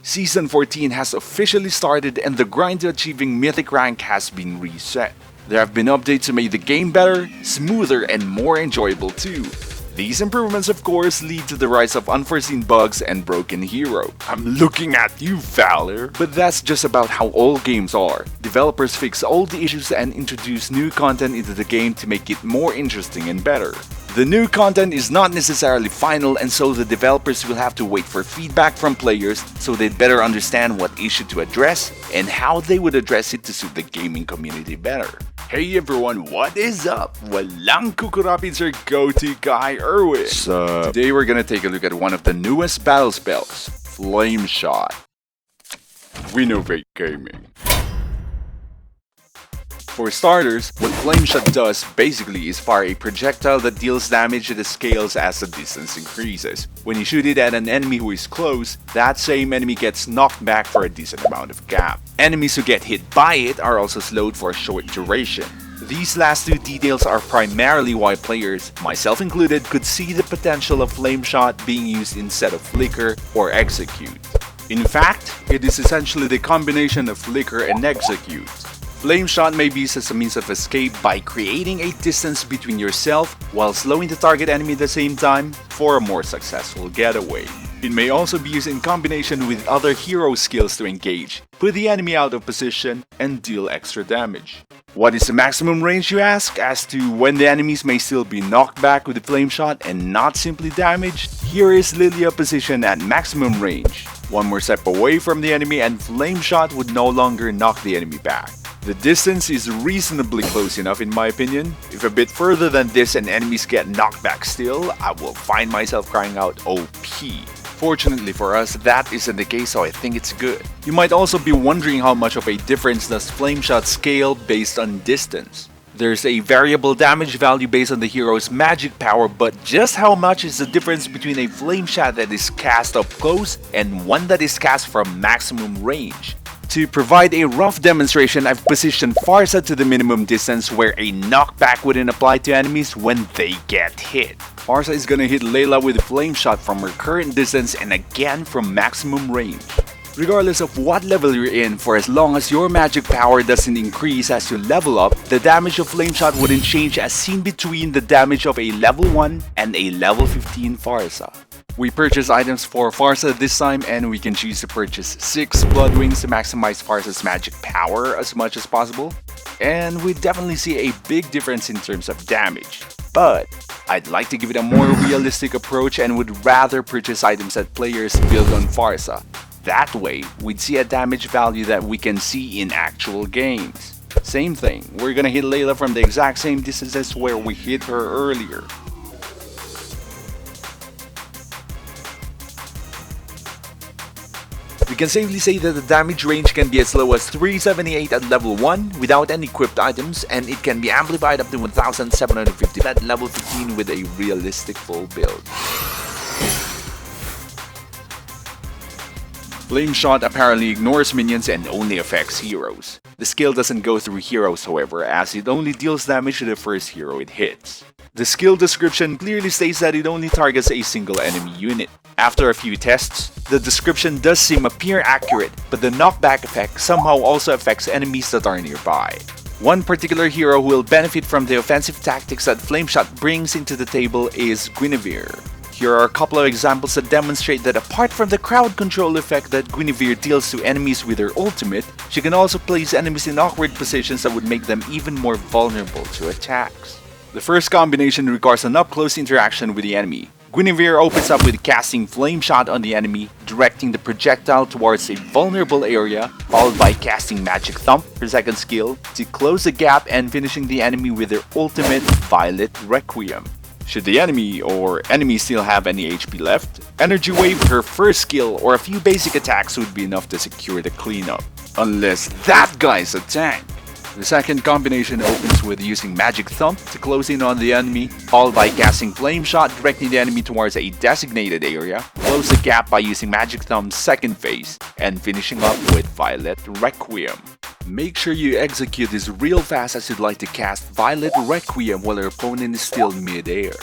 Season 14 has officially started and the grind to achieving Mythic rank has been reset. There have been updates to make the game better, smoother, and more enjoyable too. These improvements of course lead to the rise of unforeseen bugs and broken hero. I'm looking at you, Valor! But that's just about how all games are. Developers fix all the issues and introduce new content into the game to make it more interesting and better. The new content is not necessarily final, and so the developers will have to wait for feedback from players so they'd better understand what issue to address and how they would address it to suit the gaming community better. Hey everyone, what is up? Walang kukurapin Sir Goatee Guy Erwin. Today we're gonna take a look at one of the newest battle spells, Flameshot. Winnovate Gaming. For starters, what Flameshot does basically is fire a projectile that deals damage to the scales as the distance increases. When you shoot it at an enemy who is close, that same enemy gets knocked back for a decent amount of gap. Enemies who get hit by it are also slowed for a short duration. These last two details are primarily why players, myself included, could see the potential of Flameshot being used instead of Flicker or Execute. In fact, it is essentially the combination of Flicker and Execute. Flameshot may be used as a means of escape by creating a distance between yourself while slowing the target enemy at the same time for a more successful getaway. It may also be used in combination with other hero skills to engage, put the enemy out of position, and deal extra damage. What is the maximum range, you ask, as to when the enemies may still be knocked back with the Flameshot and not simply damaged? Here is Lilia position at maximum range. One more step away from the enemy and Flameshot would no longer knock the enemy back. The distance is reasonably close enough in my opinion. If a bit further than this and enemies get knocked back still, I will find myself crying out OP. Fortunately for us, that isn't the case, so I think it's good. You might also be wondering how much of a difference does Flameshot scale based on distance. There's a variable damage value based on the hero's magic power, but just how much is the difference between a Flameshot that is cast up close and one that is cast from maximum range? To provide a rough demonstration, I've positioned Farsa to the minimum distance where a knockback wouldn't apply to enemies when they get hit. Farsa is gonna hit Layla with a Flameshot from her current distance and again from maximum range. Regardless of what level you're in, for as long as your magic power doesn't increase as you level up, the damage of Flameshot wouldn't change as seen between the damage of a level 1 and a level 15 Farsa. We purchase items for Farsa this time and we can choose to purchase 6 Blood Wings to maximize Farsa's magic power as much as possible. And we definitely see a big difference in terms of damage. But I'd like to give it a more realistic approach and would rather purchase items that players build on Farsa. That way, we'd see a damage value that we can see in actual games. Same thing, we're gonna hit Layla from the exact same distances where we hit her earlier. We can safely say that the damage range can be as low as 378 at level 1 without any equipped items, and it can be amplified up to 1750 at level 15 with a realistic full build. Flameshot apparently ignores minions and only affects heroes. The skill doesn't go through heroes however, as it only deals damage to the first hero it hits. The skill description clearly states that it only targets a single enemy unit. After a few tests, the description does appear accurate, but the knockback effect somehow also affects enemies that are nearby. One particular hero who will benefit from the offensive tactics that Flameshot brings into the table is Guinevere. Here are a couple of examples that demonstrate that apart from the crowd control effect that Guinevere deals to enemies with her ultimate, she can also place enemies in awkward positions that would make them even more vulnerable to attacks. The first combination requires an up-close interaction with the enemy. Guinevere opens up with casting Flameshot on the enemy, directing the projectile towards a vulnerable area, followed by casting Magic Thump, her second skill, to close the gap and finishing the enemy with her ultimate Violet Requiem. Should the enemy or enemies still have any HP left, Energy Wave, her first skill, or a few basic attacks would be enough to secure the cleanup. Unless that guy's a tank! The second combination opens with using Magic Thump to close in on the enemy, followed by casting Flameshot directing the enemy towards a designated area, close the gap by using Magic Thump's second phase, and finishing up with Violet Requiem. Make sure you execute this real fast as you'd like to cast Violet Requiem while your opponent is still mid-air.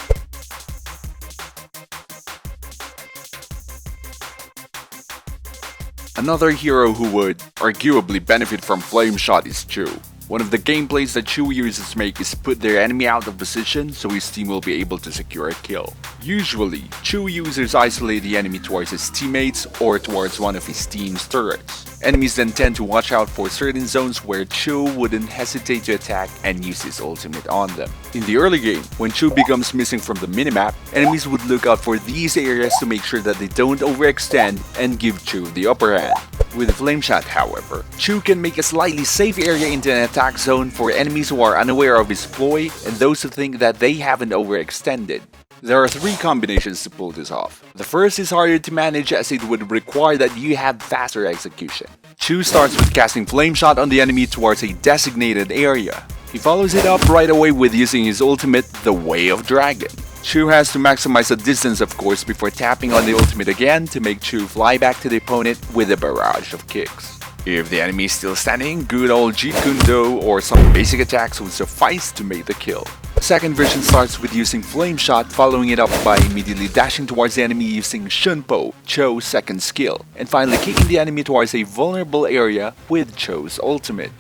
Another hero who would arguably benefit from Flameshot is Chou. One of the gameplays that Chou users make is put their enemy out of position so his team will be able to secure a kill. Usually, Chou users isolate the enemy towards his teammates or towards one of his team's turrets. Enemies then tend to watch out for certain zones where Chou wouldn't hesitate to attack and use his ultimate on them. In the early game, when Chou becomes missing from the minimap, enemies would look out for these areas to make sure that they don't overextend and give Chou the upper hand. With Flameshot, however, Chou can make a slightly safe area into an attack zone for enemies who are unaware of his ploy and those who think that they haven't overextended. There are 3 combinations to pull this off. The first is harder to manage as it would require that you have faster execution. Chou starts with casting Flameshot on the enemy towards a designated area. He follows it up right away with using his ultimate, the Way of Dragon. Chou has to maximize the distance of course before tapping on the ultimate again to make Chou fly back to the opponent with a barrage of kicks. If the enemy is still standing, good old Jeet Kune Do or some basic attacks would suffice to make the kill. The second version starts with using Flameshot, following it up by immediately dashing towards the enemy using Shunpo, Chou's second skill, and finally kicking the enemy towards a vulnerable area with Chou's ultimate.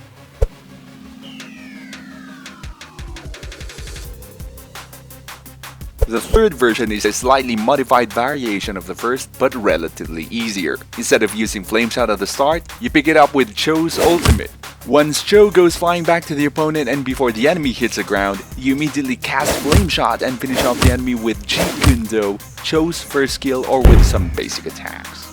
The third version is a slightly modified variation of the first, but relatively easier. Instead of using Flameshot at the start, you pick it up with Chou's ultimate. Once Chou goes flying back to the opponent and before the enemy hits the ground, you immediately cast Flameshot and finish off the enemy with Jeet Kune Do, Chou's first skill, or with some basic attacks.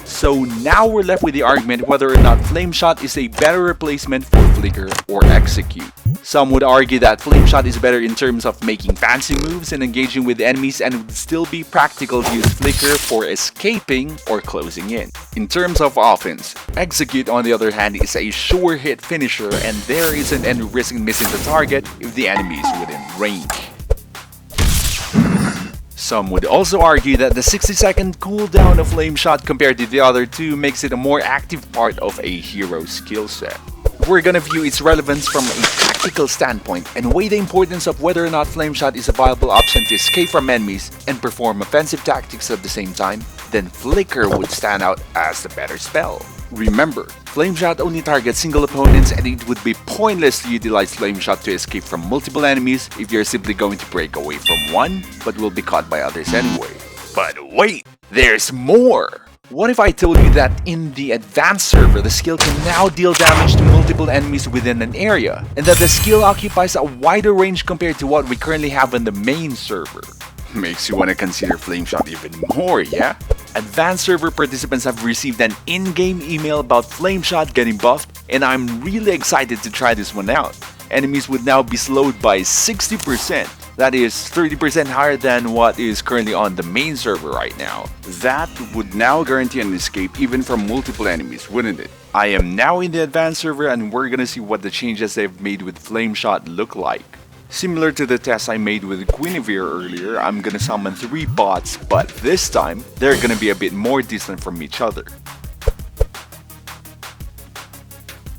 So now we're left with the argument whether or not Flameshot is a better replacement for Flicker or Execute. Some would argue that Flameshot is better in terms of making fancy moves and engaging with enemies and would still be practical to use Flicker for escaping or closing in. In terms of offense, Execute on the other hand is a sure hit finisher and there isn't any risk in missing the target if the enemy is within range. Some would also argue that the 60-second cooldown of Flameshot compared to the other two makes it a more active part of a hero's skill set. We're gonna view its relevance from a tactical standpoint and weigh the importance of whether or not Flameshot is a viable option to escape from enemies and perform offensive tactics at the same time, then Flicker would stand out as the better spell. Remember, Flameshot only targets single opponents and it would be pointless to utilize Flameshot to escape from multiple enemies if you're simply going to break away from one, but will be caught by others anyway. But wait, there's more! What if I told you that in the advanced server, the skill can now deal damage to multiple enemies within an area, and that the skill occupies a wider range compared to what we currently have in the main server? Makes you want to consider Flameshot even more, yeah? Advanced server participants have received an in-game email about Flameshot getting buffed, and I'm really excited to try this one out. Enemies would now be slowed by 60%. That is 30% higher than what is currently on the main server right now. That would now guarantee an escape even from multiple enemies, wouldn't it? I am now in the advanced server and we're gonna see what the changes they've made with Flameshot look like. Similar to the test I made with Guinevere earlier, I'm gonna summon 3 bots, but this time, they're gonna be a bit more distant from each other.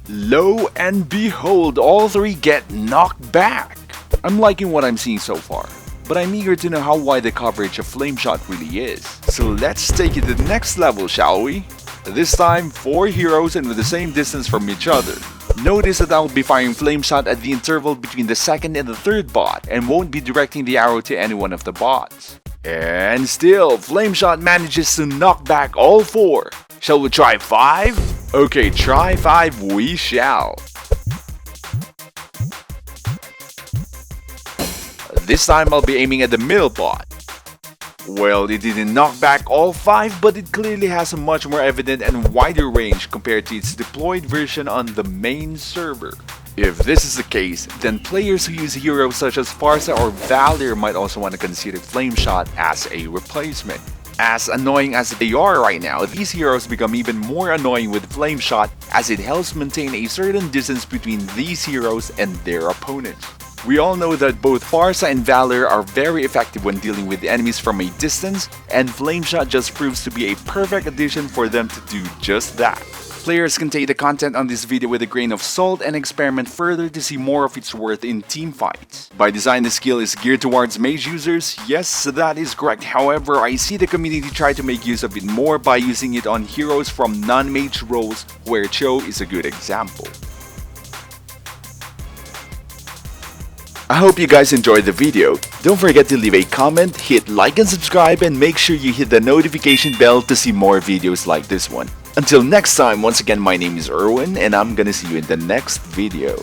Lo and behold, all 3 get knocked back! I'm liking what I'm seeing so far, but I'm eager to know how wide the coverage of Flameshot really is. So let's take it to the next level, shall we? This time, 4 heroes and with the same distance from each other. Notice that I will be firing Flameshot at the interval between the second and the third bot and won't be directing the arrow to any one of the bots. And still, Flameshot manages to knock back all 4. Shall we try 5? Okay, try 5 we shall. This time I'll be aiming at the middle bot. Well, it didn't knock back all 5, but it clearly has a much more evident and wider range compared to its deployed version on the main server. If this is the case, then players who use heroes such as Farsa or Valor might also want to consider Flameshot as a replacement. As annoying as they are right now, these heroes become even more annoying with Flameshot as it helps maintain a certain distance between these heroes and their opponents. We all know that both Farsa and Valor are very effective when dealing with enemies from a distance, and Flameshot just proves to be a perfect addition for them to do just that. Players can take the content on this video with a grain of salt and experiment further to see more of its worth in teamfights. By design, the skill is geared towards mage users. Yes, that is correct. However, I see the community try to make use of it more by using it on heroes from non-mage roles, where Chou is a good example. I hope you guys enjoyed the video. Don't forget to leave a comment, hit like and subscribe, and make sure you hit the notification bell to see more videos like this one. Until next time, once again, my name is Erwin, and I'm gonna see you in the next video.